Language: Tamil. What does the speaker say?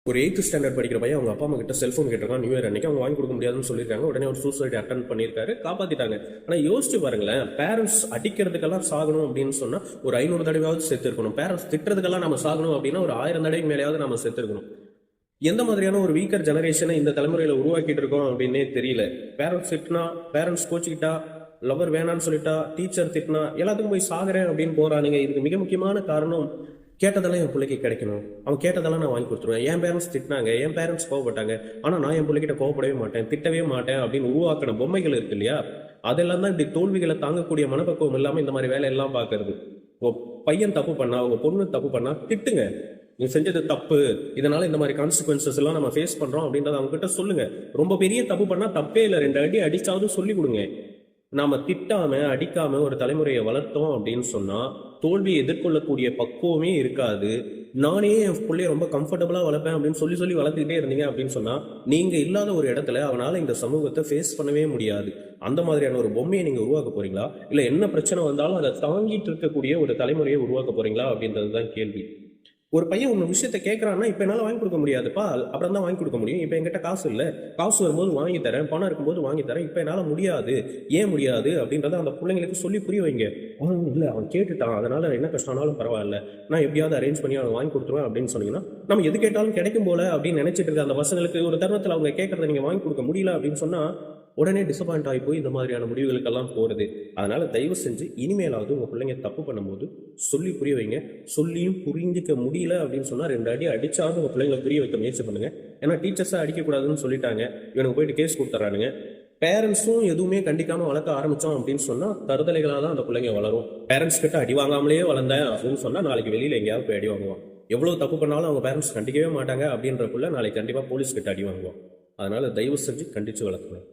ஒரு 8th ஸ்டாண்டர்ட் படிக்கிற பையன் அவங்க அப்பா அம்மா கிட்ட செல்ஃபோன் கேட்டிருக்கான். நியூ இயர் அன்னைக்கு அவங்க வாங்கி கொடுக்க முடியாதுன்னு சொல்லியிருக்காங்க. உடனே ஒரு சூசைட் அட்டன் பண்ணியிருக்காரு, காப்பாத்திட்டாங்க. ஆனால் யோசிச்சு பாருங்களேன், பேரண்ட்ஸ் அடிக்கிறதுக்கெல்லாம் சாகணும் அப்படின்னு சொன்னா ஒரு 500 தடவையாவது செத்துருக்கணும். பேரண்ட்ஸ் திட்டுறதுக்கெல்லாம் நம்ம சாகணும் அப்படின்னா ஒரு 1000 தடவை மேலேயாவது நம்ம செத்துருக்கணும். எந்த மாதிரியான ஒரு வீக்கர் ஜெனரேஷனை இந்த தலைமுறையில உருவாக்கிட்டு இருக்கோம் அப்படின்னே தெரியல. பேரண்ட்ஸ் திட்டினா, பேரண்ட்ஸ் கோச்சிக்கிட்டா, லவர் வேணான்னு சொல்லிட்டா, டீச்சர் திட்டினா எல்லாத்துக்கும் போய் சாகுறேன் அப்படின்னு போறானுங்க. இதுக்கு மிக முக்கியமான காரணம், கேட்டதெல்லாம் என் பிள்ளைக்கு கிடைக்கணும், அவன் கேட்டதெல்லாம் நான் வாங்கி கொடுத்துருவேன். என் பேரண்ட்ஸ் திட்டினாங்க, என் பேரண்ட்ஸ் கோவப்பட்டாங்க, ஆனால் நான் என் பிள்ளைகிட்ட கோவப்படவே மாட்டேன், திட்டவே மாட்டேன் அப்படின்னு உருவாக்கின பொம்மைகள் இருக்கு இல்லையா, அதெல்லாம் தான் இப்படி தோல்விகளை தாங்கக்கூடிய மனப்பக்குவம் இல்லாமல் இந்த மாதிரி வேலையெல்லாம் பார்க்கறது. பையன் தப்பு பண்ணா, உங்க பொண்ணு தப்பு பண்ணா திட்டுங்க, நீ செஞ்சது தப்பு, இதனால இந்த மாதிரி கான்சிக்வன்சஸ் எல்லாம் நம்ம ஃபேஸ் பண்றோம் அப்படின்றத அவங்க கிட்ட சொல்லுங்க. ரொம்ப பெரிய தப்பு பண்ணா தப்பே இல்லை, 2 அடி அடிச்சாவது சொல்லி கொடுங்க. நாம திட்டாம அடிக்காம ஒரு தலைமுறையை வளர்த்தோம் அப்படின்னு சொன்னா தோல்வியை எதிர்கொள்ளக்கூடிய பக்குவமே இருக்காது. நானே என் பிள்ளைய ரொம்ப கம்ஃபர்டபுளா வளர்ப்பேன் அப்படின்னு சொல்லி சொல்லி வளர்த்துக்கிட்டே இருந்தீங்க அப்படின்னு சொன்னா நீங்க இல்லாத ஒரு இடத்துல அவனால இந்த சமூகத்தை ஃபேஸ் பண்ணவே முடியாது. அந்த மாதிரியான ஒரு பொம்மையை நீங்க உருவாக்க போறீங்களா, இல்ல என்ன பிரச்சனை வந்தாலும் அதை தாங்கிட்டு இருக்கக்கூடிய ஒரு தலைமுறையை உருவாக்க போறீங்களா அப்படின்றதுதான் கேள்வி. ஒரு பையன் ஒன்று விஷயத்த கேட்கறான்னா, இப்போ என்னால் வாங்கி கொடுக்க முடியாதுப்பா, அப்புறம் தான் வாங்கி கொடுக்க முடியும், இப்போ என்கிட்ட காசு இல்லை, காசு வரும்போது வாங்கி தரேன், பணம் இருக்கும்போது வாங்கி தரேன், இப்போ என்னால் முடியாது, ஏன் முடியாது அப்படின்றத அந்த பிள்ளைங்களுக்கு சொல்லி புரிய வைங்க. அவன் இல்லை, அவன் கேட்டுட்டான், அதனால என்ன கஷ்டம்னாலும் பரவாயில்ல, நான் எப்படியாவது அரேஞ்ச் பண்ணி அவன் வாங்கி கொடுத்துருவேன் அப்படின்னு சொன்னீங்கன்னா, நம்ம எது கேட்டாலும் கிடைக்கும் போல அப்படின்னு நினைச்சிட்டு இருக்க அந்த பசங்களுக்கு ஒரு தருணத்தில் அவங்க கேட்கறத நீங்கள் வாங்கி கொடுக்க முடியல அப்படின்னு சொன்னால் உடனே டிசப்பாயிண்ட் ஆகி போய் இந்த மாதிரியான முடிவுகளுக்கெல்லாம் போகிறது. அதனால தயவு செஞ்சு இனிமேலாவது உங்கள் பிள்ளைங்க தப்பு பண்ணும்போது சொல்லி புரிய வைங்க. சொல்லியும் புரிஞ்சிக்க முடியல அப்படின்னு சொன்னால் 2 அடி அடிச்சாவது உங்கள் பிள்ளைங்களை புரிய வைக்க முயற்சி பண்ணுங்க. ஏன்னா டீச்சர்ஸாக அடிக்கக்கூடாதுன்னு சொல்லிட்டாங்க, இவனுக்கு போயிட்டு கேஸ் கொடுத்துட்றானுங்க. பேரண்ட்ஸும் எதுவுமே கண்டிக்காம வளர்க்க ஆரம்பிச்சோம் அப்படின்னு சொன்னா தருதலைகளாக தான் அந்த பிள்ளைங்க வளரும். பேரண்ட்ஸ் கிட்ட அடி வாங்காமலே வளர்ந்தேன் அப்படின்னு சொன்னா நாளைக்கு வெளியில எங்கேயாவது போய் அடி வாங்குவான். எவ்வளவு தப்பு பண்ணாலும் அவங்க பேரண்ட்ஸ் கண்டிக்கவே மாட்டாங்க அப்படின்றக்குள்ள நாளைக்கு கண்டிப்பா போலீஸ் கிட்ட அடி வாங்குவான். அதனால தயவு செஞ்சு கண்டிச்சு வளர்க்கணும்.